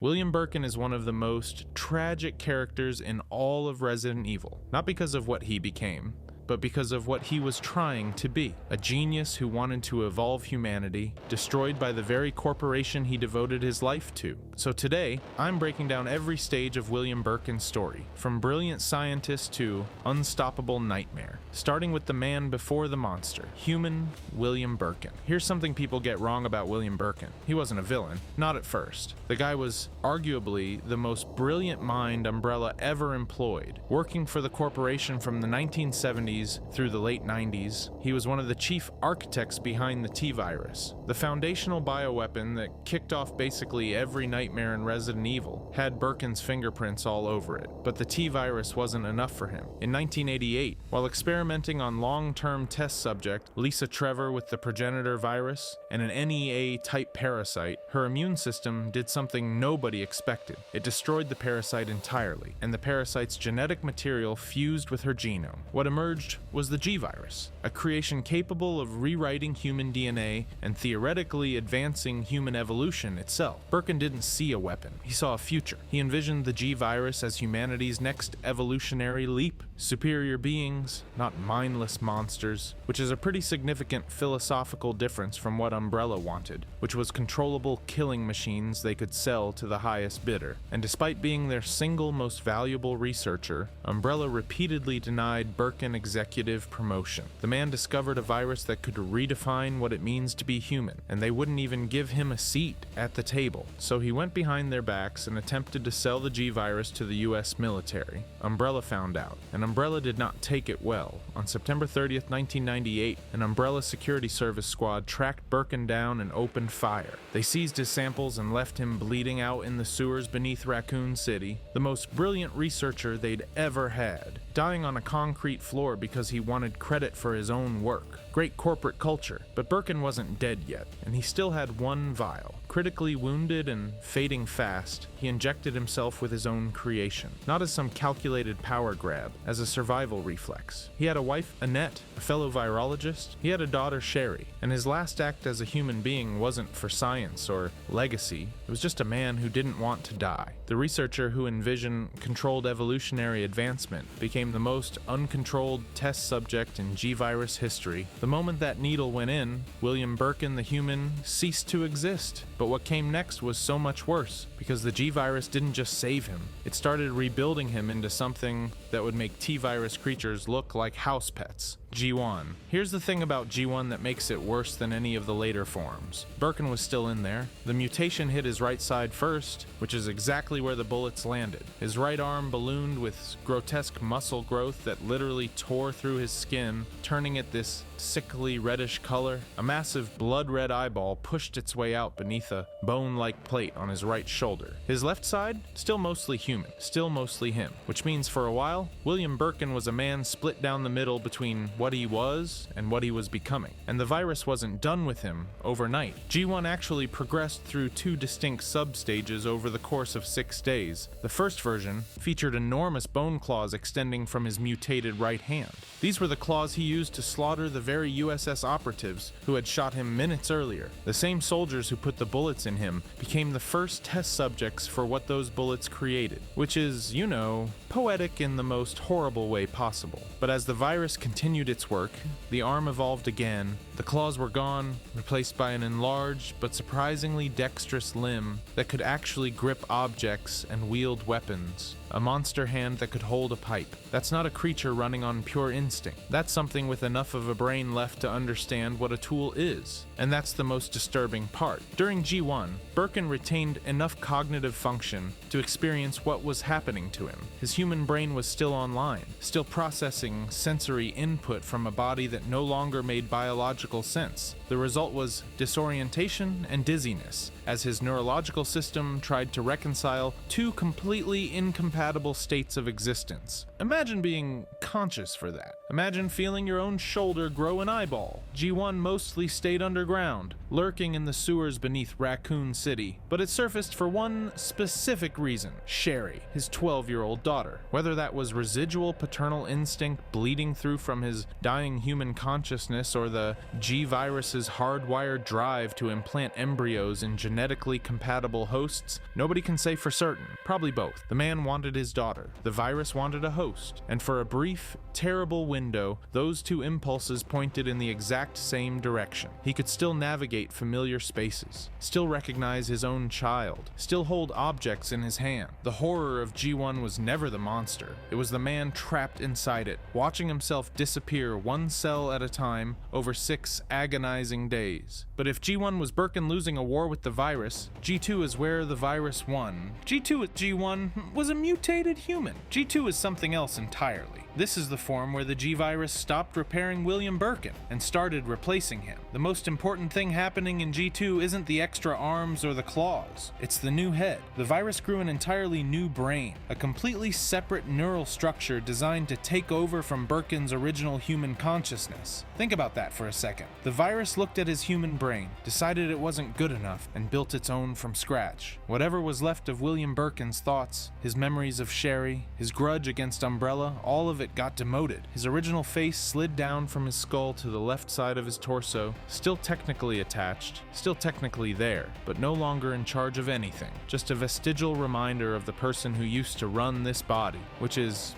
William Birkin is one of the most tragic characters in all of Resident Evil, not because of what he became, but because of what he was trying to be. A genius who wanted to evolve humanity, destroyed by the very corporation he devoted his life to. So today, I'm breaking down every stage of William Birkin's story, from brilliant scientist to unstoppable nightmare, starting with the man before the monster, human William Birkin. Here's something people get wrong about William Birkin. He wasn't a villain, not at first. The guy was arguably the most brilliant mind Umbrella ever employed. Working for the corporation from the 1970s through the late 90s, he was one of the chief architects behind the T-Virus. The foundational bioweapon that kicked off basically every nightmare in Resident Evil had Birkin's fingerprints all over it, but the T-Virus wasn't enough for him. In 1988, while experimenting on long-term test subject Lisa Trevor with the progenitor virus and an NEA-type parasite, her immune system did something nobody expected. It destroyed the parasite entirely, and the parasite's genetic material fused with her genome. What emerged was the G-Virus, a creation capable of rewriting human DNA and theoretically advancing human evolution itself. Birkin didn't see a weapon, he saw a future. He envisioned the G-Virus as humanity's next evolutionary leap. Superior beings, not mindless monsters, which is a pretty significant philosophical difference from what Umbrella wanted, which was controllable killing machines they could sell to the highest bidder. And despite being their single most valuable researcher, Umbrella repeatedly denied Birkin executive promotion. The man discovered a virus that could redefine what it means to be human, and they wouldn't even give him a seat at the table. So he went behind their backs and attempted to sell the G-Virus to the US military. Umbrella found out, and Umbrella did not take it well. On September 30th, 1998, an Umbrella security service squad tracked Birkin down and opened fire. They seized his samples and left him bleeding out in the sewers beneath Raccoon City, the most brilliant researcher they'd ever had, dying on a concrete floor because he wanted credit for his own work. Great corporate culture, but Birkin wasn't dead yet, and he still had one vial. Critically wounded and fading fast, he injected himself with his own creation, not as some calculated power grab, as a survival reflex. He had a wife, Annette, a fellow virologist. He had a daughter, Sherry, and his last act as a human being wasn't for science or legacy. It was just a man who didn't want to die. The researcher who envisioned controlled evolutionary advancement became the most uncontrolled test subject in G-Virus history. The moment that needle went in, William Birkin, the human, ceased to exist. But what came next was so much worse, because the G-Virus didn't just save him. It started rebuilding him into something that would make T-Virus creatures look like house pets. G1. Here's the thing about G1 that makes it worse than any of the later forms. Birkin was still in there. The mutation hit his right side first, which is exactly where the bullets landed. His right arm ballooned with grotesque muscle growth that literally tore through his skin, turning it this sickly reddish color. A massive blood-red eyeball pushed its way out beneath a bone-like plate on his right shoulder. His left side, still mostly human, still mostly him, which means for a while, William Birkin was a man split down the middle between what he was and what he was becoming. And the virus wasn't done with him overnight. G1 actually progressed through two distinct substages over the course of 6 days. The first version featured enormous bone claws extending from his mutated right hand. These were the claws he used to slaughter the very USS operatives who had shot him minutes earlier. The same soldiers who put the bullets in him became the first test subjects for what those bullets created, which is, you know, poetic in the most horrible way possible. But as the virus continued its work, the arm evolved again. The claws were gone, replaced by an enlarged but surprisingly dexterous limb that could actually grip objects and wield weapons. A monster hand that could hold a pipe. That's not a creature running on pure instinct. That's something with enough of a brain left to understand what a tool is. And that's the most disturbing part. During G1, Birkin retained enough cognitive function to experience what was happening to him. His human brain was still online, still processing sensory input from a body that no longer made biological sense. The result was disorientation and dizziness, as his neurological system tried to reconcile two completely incompatible states of existence. Imagine being conscious for that. Imagine feeling your own shoulder grow an eyeball. G1 mostly stayed underground, lurking in the sewers beneath Raccoon City, but it surfaced for one specific reason: Sherry, his 12-year-old daughter. Whether that was residual paternal instinct bleeding through from his dying human consciousness or the G-Virus's hardwired drive to implant embryos in genetically compatible hosts? Nobody can say for certain. Probably both. The man wanted his daughter. The virus wanted a host. And for a brief, terrible window, those two impulses pointed in the exact same direction. He could still navigate familiar spaces, still recognize his own child, still hold objects in his hand. The horror of G1 was never the monster. It was the man trapped inside it, watching himself disappear one cell at a time over 6 agonizing days. But if G1 was Birkin losing a war with the virus, G2 is where the virus won. G2 at G1 was a mutated human. G2 is something else entirely. This is the form where the G-Virus stopped repairing William Birkin and started replacing him. The most important thing happening in G2 isn't the extra arms or the claws, it's the new head. The virus grew an entirely new brain, a completely separate neural structure designed to take over from Birkin's original human consciousness. Think about that for a second. The virus looked at his human brain, decided it wasn't good enough, and built its own from scratch. Whatever was left of William Birkin's thoughts, his memories of Sherry, his grudge against Umbrella, all of it got demoted. His original face slid down from his skull to the left side of his torso, still technically attached, still technically there, but no longer in charge of anything. Just a vestigial reminder of the person who used to run this body, which is,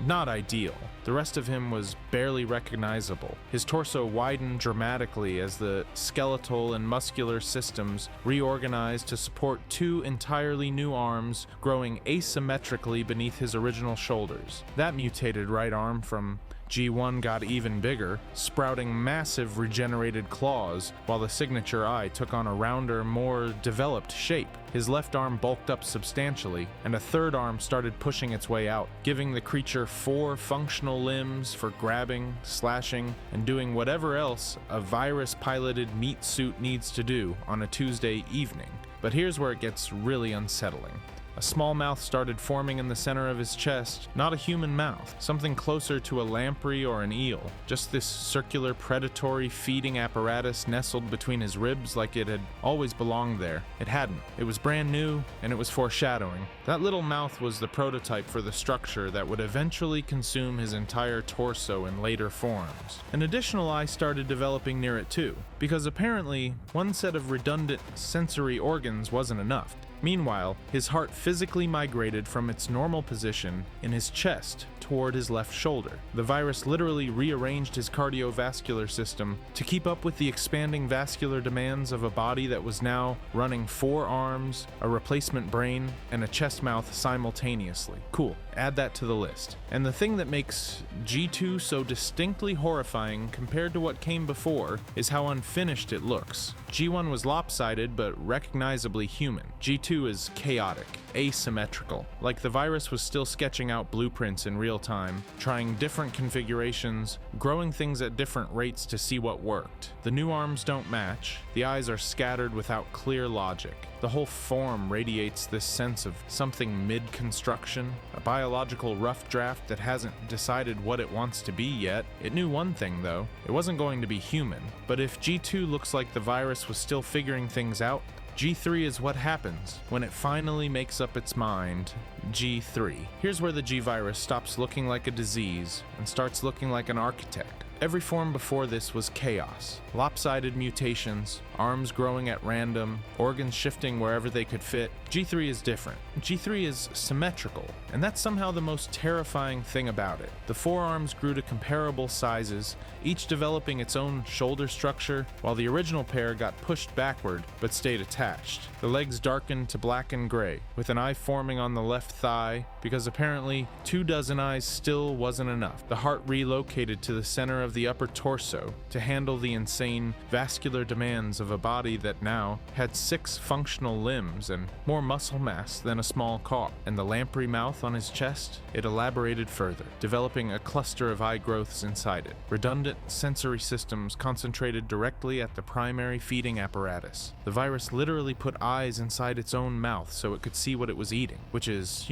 not ideal. The rest of him was barely recognizable. His torso widened dramatically as the skeletal and muscular systems reorganized to support 2 entirely new arms growing asymmetrically beneath his original shoulders. That mutated right arm from G1 got even bigger, sprouting massive regenerated claws, while the signature eye took on a rounder, more developed shape. His left arm bulked up substantially, and a third arm started pushing its way out, giving the creature 4 functional limbs for grabbing, slashing, and doing whatever else a virus-piloted meat suit needs to do on a Tuesday evening. But here's where it gets really unsettling. A small mouth started forming in the center of his chest, not a human mouth, something closer to a lamprey or an eel, just this circular predatory feeding apparatus nestled between his ribs like it had always belonged there. It hadn't. It was brand new, and it was foreshadowing. That little mouth was the prototype for the structure that would eventually consume his entire torso in later forms. An additional eye started developing near it too, because apparently one set of redundant sensory organs wasn't enough. Meanwhile, his heart physically migrated from its normal position in his chest toward his left shoulder. The virus literally rearranged his cardiovascular system to keep up with the expanding vascular demands of a body that was now running 4 arms, a replacement brain, and a chest mouth simultaneously. Cool, add that to the list. And the thing that makes G2 so distinctly horrifying compared to what came before is how unfinished it looks. G1 was lopsided but recognizably human. G2 is chaotic, asymmetrical, like the virus was still sketching out blueprints in real time, trying different configurations, growing things at different rates to see what worked. The new arms don't match, the eyes are scattered without clear logic. The whole form radiates this sense of something mid-construction, a biological rough draft that hasn't decided what it wants to be yet. It knew one thing though, it wasn't going to be human. But if G2 looks like the virus was still figuring things out, G3 is what happens when it finally makes up its mind. G3. Here's where the G-Virus stops looking like a disease and starts looking like an architect. Every form before this was chaos. Lopsided mutations, arms growing at random, organs shifting wherever they could fit. G3 is different. G3 is symmetrical, and that's somehow the most terrifying thing about it. The 4 arms grew to comparable sizes, each developing its own shoulder structure, while the original pair got pushed backward but stayed attached. The legs darkened to black and gray, with an eye forming on the left thigh, because apparently 24 eyes still wasn't enough. The heart relocated to the center of the upper torso to handle the insane vascular demands of a body that now had 6 functional limbs and more muscle mass than a small car. And the lamprey mouth on his chest, it elaborated further, developing a cluster of eye growths inside it. Redundant sensory systems concentrated directly at the primary feeding apparatus. The virus literally put eyes inside its own mouth so it could see what it was eating, which is,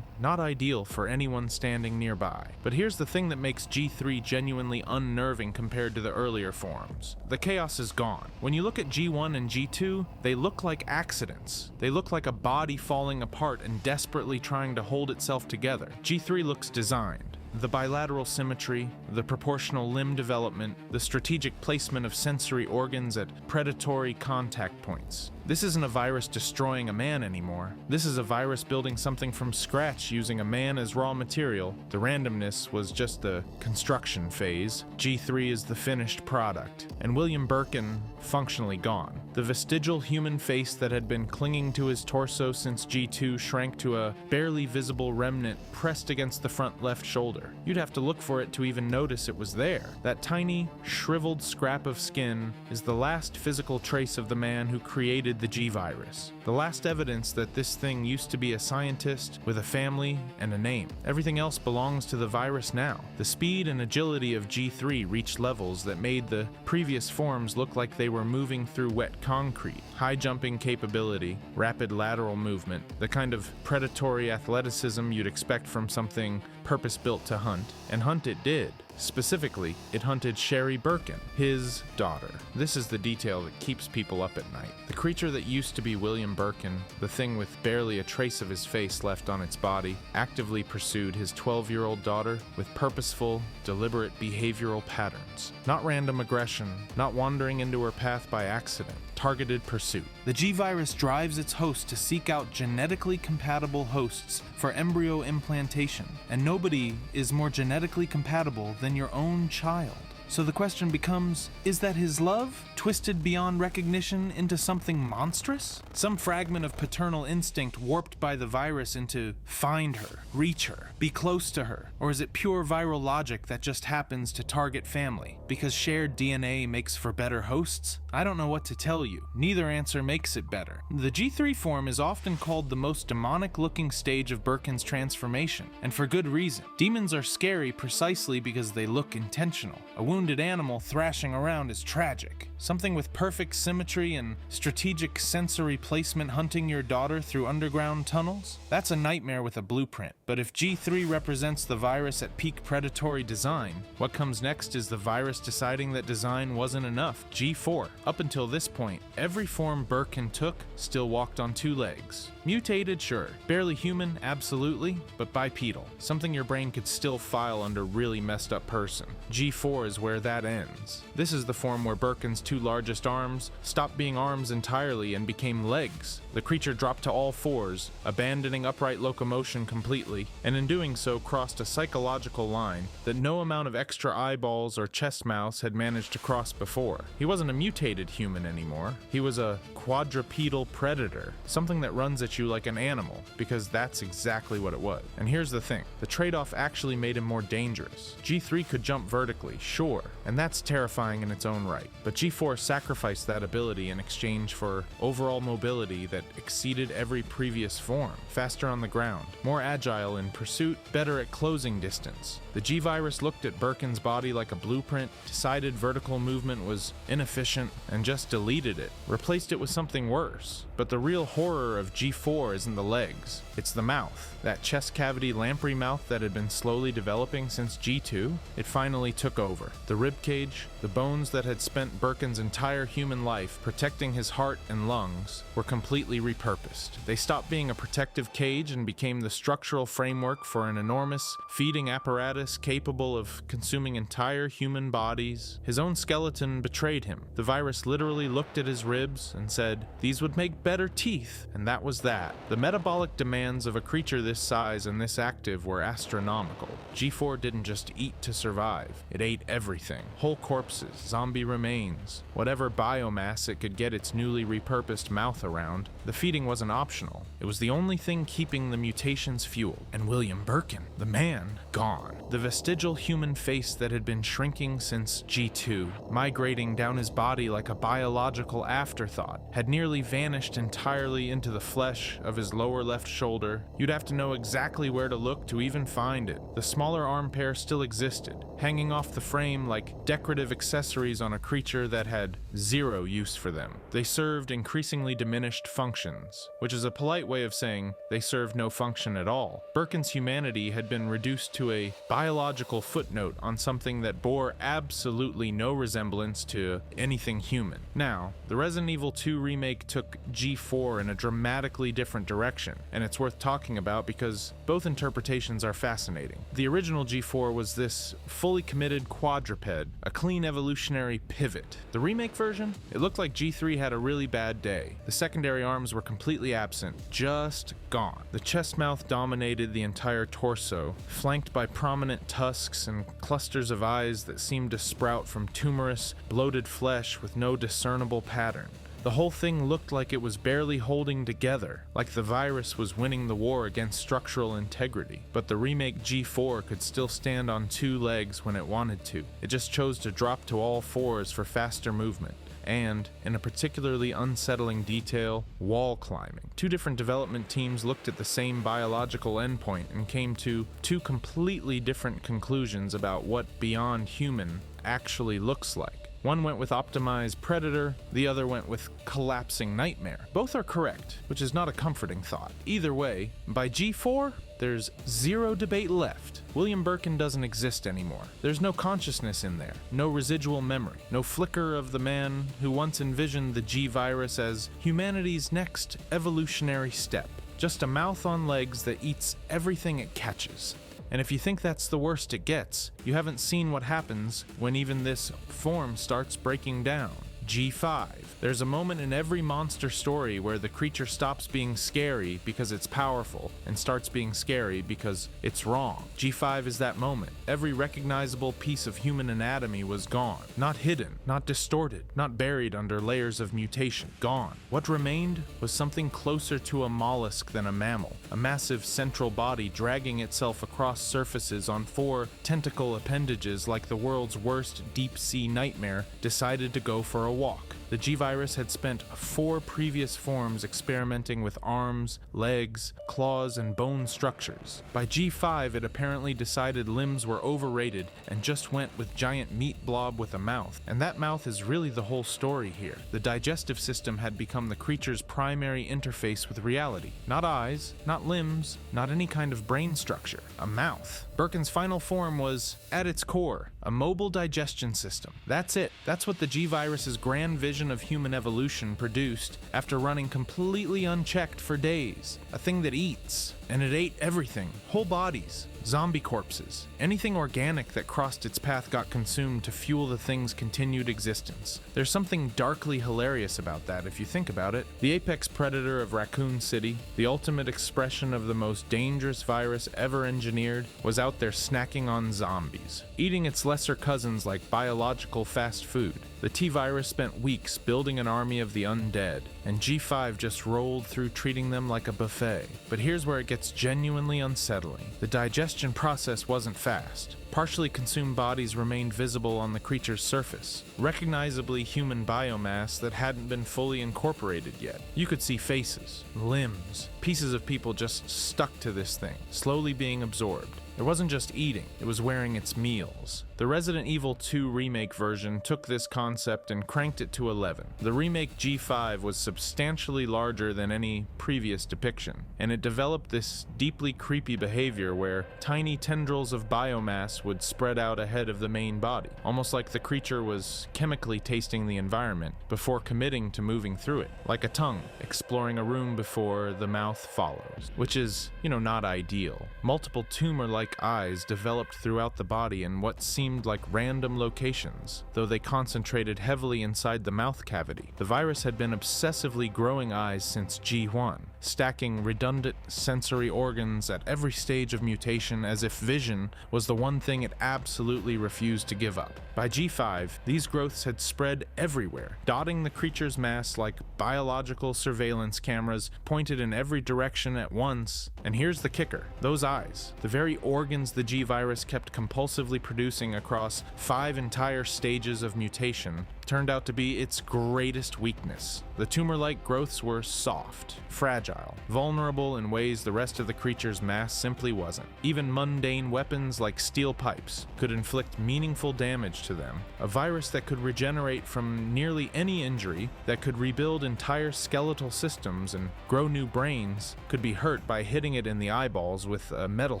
not ideal for anyone standing nearby. But here's the thing that makes G3 genuinely unnerving compared to the earlier forms. The chaos is gone. When you look at G1 and G2, they look like accidents. They look like a body falling apart and desperately trying to hold itself together. G3 looks designed. The bilateral symmetry, the proportional limb development, the strategic placement of sensory organs at predatory contact points. This isn't a virus destroying a man anymore. This is a virus building something from scratch using a man as raw material. The randomness was just the construction phase. G3 is the finished product, and William Birkin functionally gone. The vestigial human face that had been clinging to his torso since G2 shrank to a barely visible remnant pressed against the front left shoulder. You'd have to look for it to even notice it was there. That tiny, shriveled scrap of skin is the last physical trace of the man who created the G-virus. The last evidence that this thing used to be a scientist with a family and a name. Everything else belongs to the virus now. The speed and agility of G3 reached levels that made the previous forms look like they were moving through wet concrete. High jumping capability, rapid lateral movement, the kind of predatory athleticism you'd expect from something purpose-built to hunt, and hunt it did. Specifically, it hunted Sherry Birkin, his daughter. This is the detail that keeps people up at night. The creature that used to be William Birkin, the thing with barely a trace of his face left on its body, actively pursued his 12-year-old daughter with purposeful, deliberate behavioral patterns. Not random aggression, not wandering into her path by accident. Targeted pursuit. The G-virus drives its host to seek out genetically compatible hosts for embryo implantation, and nobody is more genetically compatible than your own child. So the question becomes, is that his love, twisted beyond recognition into something monstrous? Some fragment of paternal instinct warped by the virus into find her, reach her, be close to her? Or is it pure viral logic that just happens to target family? Because shared DNA makes for better hosts? I don't know what to tell you. Neither answer makes it better. The G3 form is often called the most demonic-looking stage of Birkin's transformation, and for good reason. Demons are scary precisely because they look intentional. A wounded animal thrashing around is tragic. Something with perfect symmetry and strategic sensory placement hunting your daughter through underground tunnels? That's a nightmare with a blueprint. But if G3 represents the virus at peak predatory design, what comes next is the virus deciding that design wasn't enough. G4. Up until this point, every form Birkin took still walked on two legs. Mutated, sure. Barely human, absolutely, but bipedal. Something your brain could still file under really messed up person. G4 is where that ends. This is the form where Birkin's two largest arms stopped being arms entirely and became legs. The creature dropped to all fours, abandoning upright locomotion completely, and in doing so crossed a psychological line that no amount of extra eyeballs or chest mouse had managed to cross before. He wasn't a mutated human anymore. He was a quadrupedal predator, something that runs at you like an animal, because that's exactly what it was. And here's the thing, the trade-off actually made him more dangerous. G3 could jump vertically, sure, and that's terrifying in its own right, but G4 sacrificed that ability in exchange for overall mobility that exceeded every previous form. Faster on the ground, more agile in pursuit, better at closing distance. The G-virus looked at Birkin's body like a blueprint, decided vertical movement was inefficient, and just deleted it, replaced it with something worse. But the real horror of G4 isn't the legs, it's the mouth. That chest cavity lamprey mouth that had been slowly developing since G2, it finally took over. The ribcage, the bones that had spent Birkin's entire human life protecting his heart and lungs, were completely repurposed. They stopped being a protective cage and became the structural framework for an enormous feeding apparatus capable of consuming entire human bodies. His own skeleton betrayed him. The virus literally looked at his ribs and said, "These would make better teeth," and that was that. The metabolic demands of a creature this size and this active were astronomical. G4 didn't just eat to survive. It ate everything. Whole corpses, zombie remains, whatever biomass it could get its newly repurposed mouth around. The feeding wasn't optional. It was the only thing keeping the mutations fueled. And William Birkin, the man, gone. The vestigial human face that had been shrinking since G2, migrating down his body like a biological afterthought, had nearly vanished entirely into the flesh of his lower left shoulder. You'd have to know exactly where to look to even find it. The smaller arm pair still existed, hanging off the frame like decorative accessories on a creature that had zero use for them. They served increasingly diminished functions functions, which is a polite way of saying they serve no function at all. Birkin's humanity had been reduced to a biological footnote on something that bore absolutely no resemblance to anything human. Now, the Resident Evil 2 remake took G4 in a dramatically different direction, and it's worth talking about because both interpretations are fascinating. The original G4 was this fully committed quadruped, a clean evolutionary pivot. The remake version? It looked like G3 had a really bad day. The secondary arms were completely absent, just gone. The chest mouth dominated the entire torso, flanked by prominent tusks and clusters of eyes that seemed to sprout from tumorous, bloated flesh with no discernible pattern. The whole thing looked like it was barely holding together, like the virus was winning the war against structural integrity. But the remake G4 could still stand on two legs when it wanted to. It just chose to drop to all fours for faster movement. And, in a particularly unsettling detail, wall climbing. Two different development teams looked at the same biological endpoint and came to two completely different conclusions about what beyond human actually looks like. One went with optimized predator, the other went with collapsing nightmare. Both are correct, which is not a comforting thought. Either way, by G4, there's zero debate left. William Birkin doesn't exist anymore. There's no consciousness in there, no residual memory, no flicker of the man who once envisioned the G-virus as humanity's next evolutionary step. Just a mouth on legs that eats everything it catches. And if you think that's the worst it gets, you haven't seen what happens when even this form starts breaking down. G5. There's a moment in every monster story where the creature stops being scary because it's powerful and starts being scary because it's wrong. G5 is that moment. Every recognizable piece of human anatomy was gone. Not hidden, not distorted, not buried under layers of mutation. Gone. What remained was something closer to a mollusk than a mammal. A massive central body dragging itself across surfaces on four tentacle appendages like the world's worst deep-sea nightmare decided to go for a walk. The G-virus had spent 4 previous forms experimenting with arms, legs, claws, and bone structures. By G5, it apparently decided limbs were overrated and just went with giant meat blob with a mouth. And that mouth is really the whole story here. The digestive system had become the creature's primary interface with reality. Not eyes, not limbs, not any kind of brain structure. A mouth. Birkin's final form was, at its core, a mobile digestion system. That's it. That's what the G-virus's grand vision of human evolution produced after running completely unchecked for days. A thing that eats. And it ate everything. Whole bodies. Zombie corpses. Anything organic that crossed its path got consumed to fuel the thing's continued existence. There's something darkly hilarious about that if you think about it. The apex predator of Raccoon City, the ultimate expression of the most dangerous virus ever engineered, was out there snacking on zombies, eating its lesser cousins like biological fast food. The T-virus spent weeks building an army of the undead, and G5 just rolled through treating them like a buffet. But here's where it gets genuinely unsettling. The digestion process wasn't fast. Partially consumed bodies remained visible on the creature's surface, recognizably human biomass that hadn't been fully incorporated yet. You could see faces, limbs, pieces of people just stuck to this thing, slowly being absorbed. It wasn't just eating, it was wearing its meals. The Resident Evil 2 remake version took this concept and cranked it to 11. The remake G5 was substantially larger than any previous depiction, and it developed this deeply creepy behavior where tiny tendrils of biomass would spread out ahead of the main body, almost like the creature was chemically tasting the environment before committing to moving through it, like a tongue exploring a room before the mouth follows, which is, not ideal. Multiple tumor-like eyes developed throughout the body in what seemed like random locations, though they concentrated heavily inside the mouth cavity. The virus had been obsessively growing eyes since G1, stacking redundant sensory organs at every stage of mutation as if vision was the one thing it absolutely refused to give up. By G5, these growths had spread everywhere, dotting the creature's mass like biological surveillance cameras pointed in every direction at once. And here's the kicker. Those eyes, the very organs the G-virus kept compulsively producing across 5 entire stages of mutation, turned out to be its greatest weakness. The tumor-like growths were soft, fragile, vulnerable in ways the rest of the creature's mass simply wasn't. Even mundane weapons like steel pipes could inflict meaningful damage to them. A virus that could regenerate from nearly any injury, that could rebuild entire skeletal systems and grow new brains, could be hurt by hitting it in the eyeballs with a metal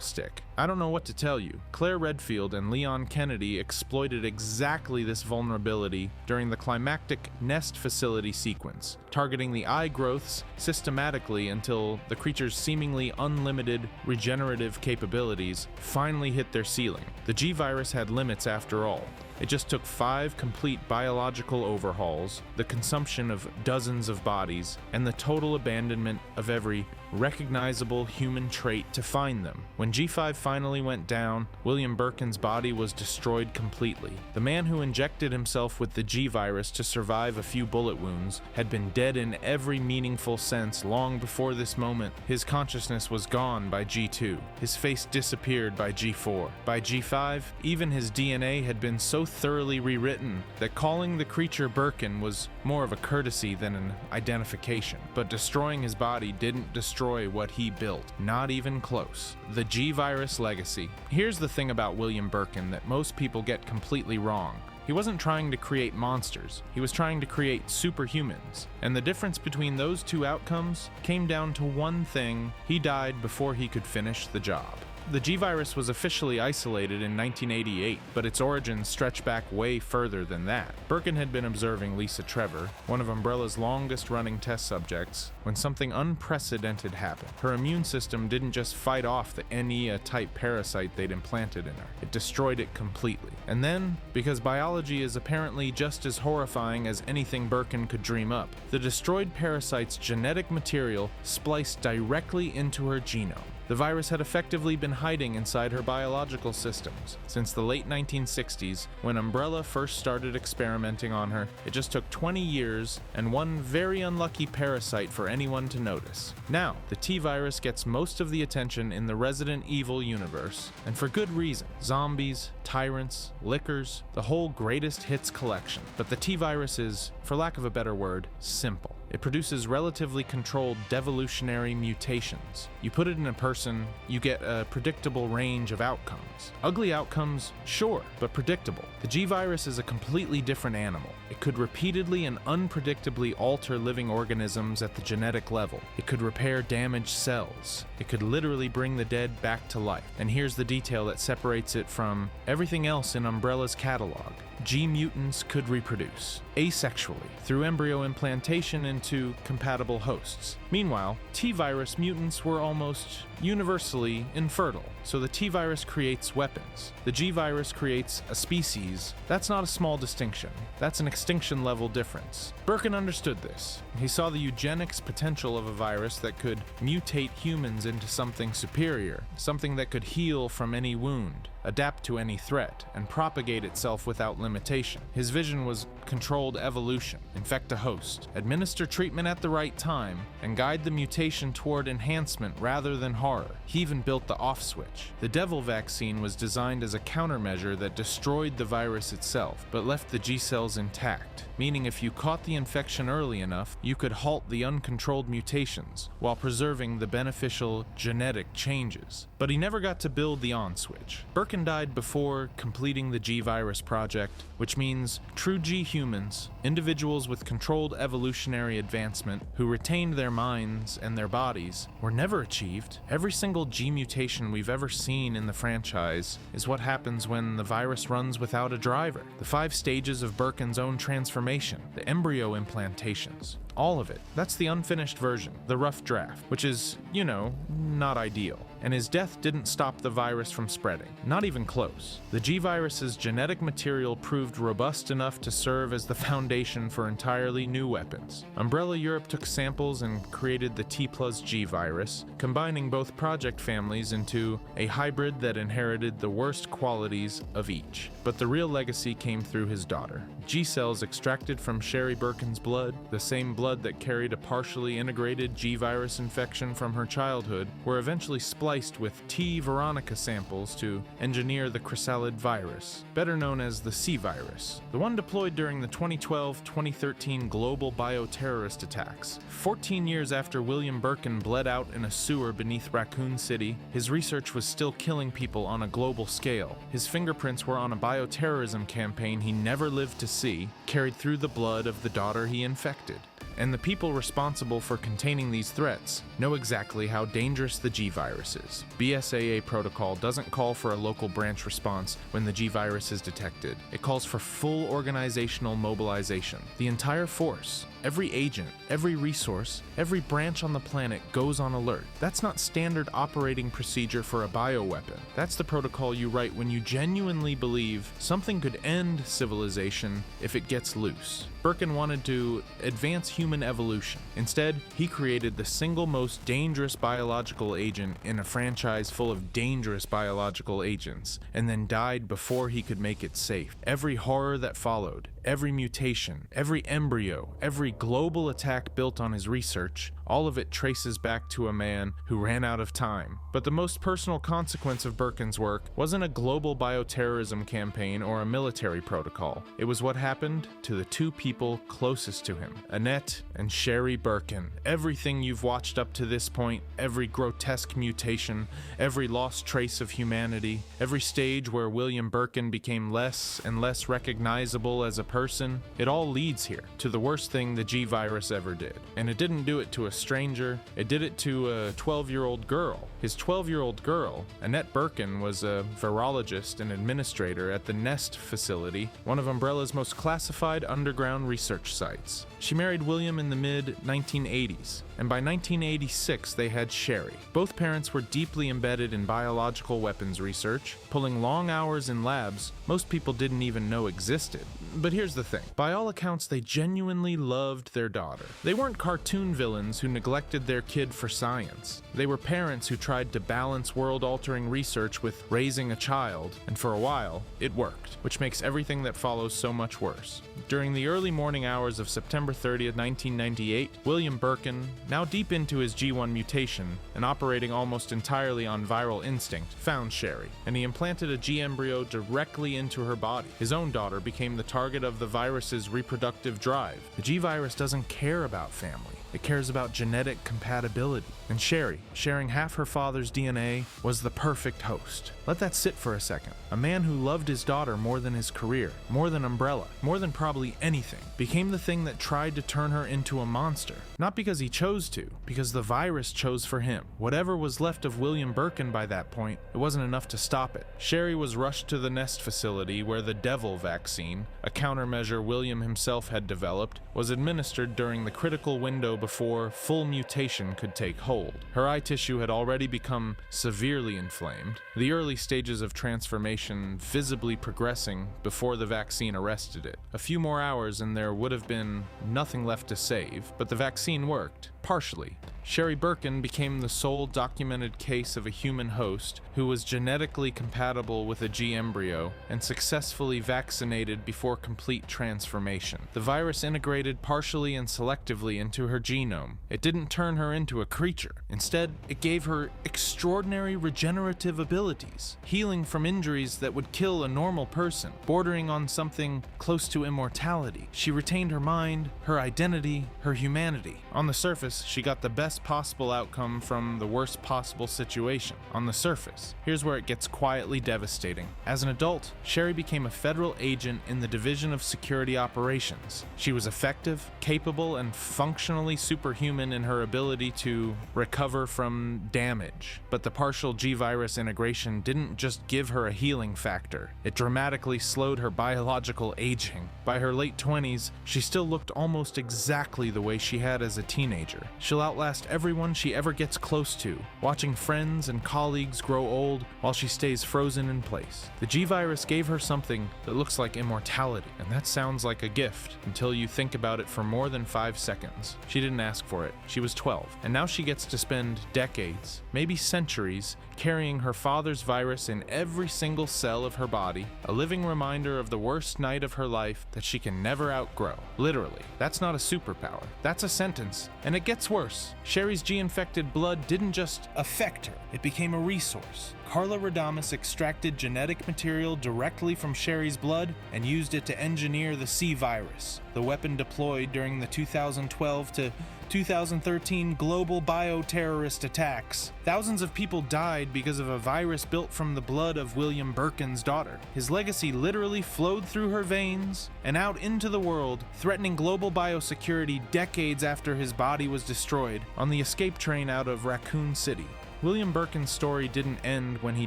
stick. I don't know what to tell you. Claire Redfield and Leon Kennedy exploited exactly this vulnerability during the climactic nest facility sequence, targeting the eye growths systematically until the creature's seemingly unlimited regenerative capabilities finally hit their ceiling. The G-Virus had limits after all. It just took 5 complete biological overhauls, the consumption of dozens of bodies, and the total abandonment of every recognizable human trait to find them. When G5 finally went down, William Birkin's body was destroyed completely. The man who injected himself with the G-Virus to survive a few bullet wounds had been dead in every meaningful sense long before this moment. His consciousness was gone by G2. His face disappeared by G4. By G5, even his DNA had been so thoroughly rewritten that calling the creature Birkin was more of a courtesy than an identification. But destroying his body didn't destroy what he built, not even close. The G-Virus legacy. Here's the thing about William Birkin that most people get completely wrong. He wasn't trying to create monsters, he was trying to create superhumans. And the difference between those two outcomes came down to one thing: he died before he could finish the job. The G-Virus was officially isolated in 1988, but its origins stretch back way further than that. Birkin had been observing Lisa Trevor, one of Umbrella's longest-running test subjects, when something unprecedented happened. Her immune system didn't just fight off the Enia-type parasite they'd implanted in her, it destroyed it completely. And then, because biology is apparently just as horrifying as anything Birkin could dream up, the destroyed parasite's genetic material spliced directly into her genome. The virus had effectively been hiding inside her biological systems since the late 1960s, when Umbrella first started experimenting on her. It just took 20 years and one very unlucky parasite for anyone to notice. Now, the T-Virus gets most of the attention in the Resident Evil universe, and for good reason. Zombies, tyrants, lickers, the whole greatest hits collection. But the T-Virus is, for lack of a better word, simple. It produces relatively controlled devolutionary mutations. You put it in a person, you get a predictable range of outcomes. Ugly outcomes, sure, but predictable. The G-Virus is a completely different animal. It could repeatedly and unpredictably alter living organisms at the genetic level. It could repair damaged cells. It could literally bring the dead back to life. And here's the detail that separates it from everything else in Umbrella's catalog. G-mutants could reproduce, asexually, through embryo implantation into compatible hosts. Meanwhile, T-Virus mutants were almost universally infertile, so the T-Virus creates weapons. The G-Virus creates a species. That's not a small distinction. That's an extinction-level difference. Birkin understood this. He saw the eugenics potential of a virus that could mutate humans into something superior, something that could heal from any wound, adapt to any threat, and propagate itself without limitation. His vision was controlled evolution, infect a host, administer treatment at the right time, and guide the mutation toward enhancement rather than harm. He even built the off switch. The Devil vaccine was designed as a countermeasure that destroyed the virus itself, but left the G cells intact, meaning if you caught the infection early enough, you could halt the uncontrolled mutations while preserving the beneficial genetic changes. But he never got to build the on switch. Birkin died before completing the G-Virus project, which means true G-humans, individuals with controlled evolutionary advancement who retained their minds and their bodies, were never achieved. Every single G mutation we've ever seen in the franchise is what happens when the virus runs without a driver. The 5 stages of Birkin's own transformation, the embryo implantations, all of it. That's the unfinished version, the rough draft, which is, not ideal. And his death didn't stop the virus from spreading, not even close. The G-Virus's genetic material proved robust enough to serve as the foundation for entirely new weapons. Umbrella Europe took samples and created the T+G virus, combining both project families into a hybrid that inherited the worst qualities of each. But the real legacy came through his daughter. G cells extracted from Sherry Birkin's blood, the same blood that carried a partially integrated G-virus infection from her childhood were eventually spliced with T. veronica samples to engineer the chrysalid virus, better known as the C virus, the one deployed during the 2012-2013 global bioterrorist attacks. 14 years after William Birkin bled out in a sewer beneath Raccoon City, his research was still killing people on a global scale. His fingerprints were on a bioterrorism campaign he never lived to see, carried through the blood of the daughter he infected. And the people responsible for containing these threats know exactly how dangerous the G-virus is. BSAA protocol doesn't call for a local branch response when the G-virus is detected. It calls for full organizational mobilization. The entire force, every agent, every resource, every branch on the planet goes on alert. That's not standard operating procedure for a bioweapon. That's the protocol you write when you genuinely believe something could end civilization if it gets loose. Birkin wanted to advance human evolution. Instead, he created the single most dangerous biological agent in a franchise full of dangerous biological agents, and then died before he could make it safe. Every horror that followed, every mutation, every embryo, every global attack built on his research, all of it traces back to a man who ran out of time. But the most personal consequence of Birkin's work wasn't a global bioterrorism campaign or a military protocol. It was what happened to the two people closest to him, Annette and Sherry Birkin. Everything you've watched up to this point, every grotesque mutation, every lost trace of humanity, every stage where William Birkin became less and less recognizable as a person, it all leads here, to the worst thing the G-virus ever did. And it didn't do it to a stranger, it did it to a 12-year-old girl. His 12-year-old girl, Annette Birkin, was a virologist and administrator at the Nest facility, one of Umbrella's most classified underground research sites. She married William in the mid-1980s, and by 1986 they had Sherry. Both parents were deeply embedded in biological weapons research, pulling long hours in labs most people didn't even know existed. But here's the thing. By all accounts, they genuinely loved their daughter. They weren't cartoon villains who neglected their kid for science. They were parents who tried to balance world-altering research with raising a child, and for a while, it worked, which makes everything that follows so much worse. During the early morning hours of September 30th, 1998, William Birkin, now deep into his G1 mutation and operating almost entirely on viral instinct, found Sherry, and he implanted a G embryo directly into her body. His own daughter became the target of the virus's reproductive drive. The G-virus doesn't care about family. It cares about genetic compatibility. And Sherry, sharing half her father's DNA, was the perfect host. Let that sit for a second. A man who loved his daughter more than his career, more than Umbrella, more than probably anything, became the thing that tried to turn her into a monster. Not because he chose to, because the virus chose for him. Whatever was left of William Birkin by that point, it wasn't enough to stop it. Sherry was rushed to the Nest facility where the Devil vaccine, a countermeasure William himself had developed, was administered during the critical window before full mutation could take hold. Her eye tissue had already become severely inflamed, the early stages of transformation visibly progressing before the vaccine arrested it. A few more hours and there would have been nothing left to save, but the vaccine worked, partially. Sherry Birkin became the sole documented case of a human host who was genetically compatible with a G embryo and successfully vaccinated before complete transformation. The virus integrated partially and selectively into her genome. It didn't turn her into a creature. Instead, it gave her extraordinary regenerative abilities, healing from injuries that would kill a normal person, bordering on something close to immortality. She retained her mind, her identity, her humanity. On the surface, she got the best possible outcome from the worst possible situation. On the surface. Here's where it gets quietly devastating. As an adult, Sherry became a federal agent in the Division of Security Operations. She was effective, capable, and functionally superhuman in her ability to recover from damage. But the partial G-virus integration didn't just give her a healing factor. It dramatically slowed her biological aging. By her late 20s, she still looked almost exactly the way she had as a teenager. future. She'll outlast everyone she ever gets close to, watching friends and colleagues grow old while she stays frozen in place. The G-Virus gave her something that looks like immortality, and that sounds like a gift until you think about it for more than 5 seconds. She didn't ask for it. She was 12, and now she gets to spend decades, maybe centuries, carrying her father's virus in every single cell of her body, a living reminder of the worst night of her life that she can never outgrow. Literally, that's not a superpower, that's a sentence. And it gets worse. Sherry's G-infected blood didn't just affect her, it became a resource. Carla Radames extracted genetic material directly from Sherry's blood and used it to engineer the C-Virus, the weapon deployed during the 2012 to 2013 global bioterrorist attacks. Thousands of people died because of a virus built from the blood of William Birkin's daughter. His legacy literally flowed through her veins and out into the world, threatening global biosecurity decades after his body was destroyed on the escape train out of Raccoon City. William Birkin's story didn't end when he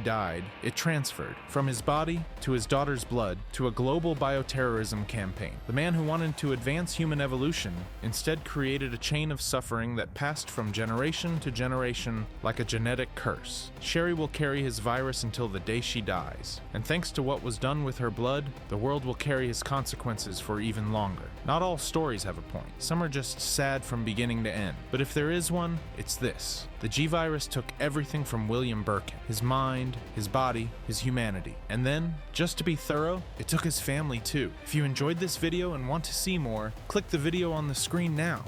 died. It transferred from his body to his daughter's blood to a global bioterrorism campaign. The man who wanted to advance human evolution instead created a chain of suffering that passed from generation to generation like a genetic curse. Sherry will carry his virus until the day she dies. And thanks to what was done with her blood, the world will carry his consequences for even longer. Not all stories have a point. Some are just sad from beginning to end. But if there is one, it's this. The G-Virus took everything from William Birkin, his mind, his body, his humanity. And then, just to be thorough, it took his family too. If you enjoyed this video and want to see more, click the video on the screen now.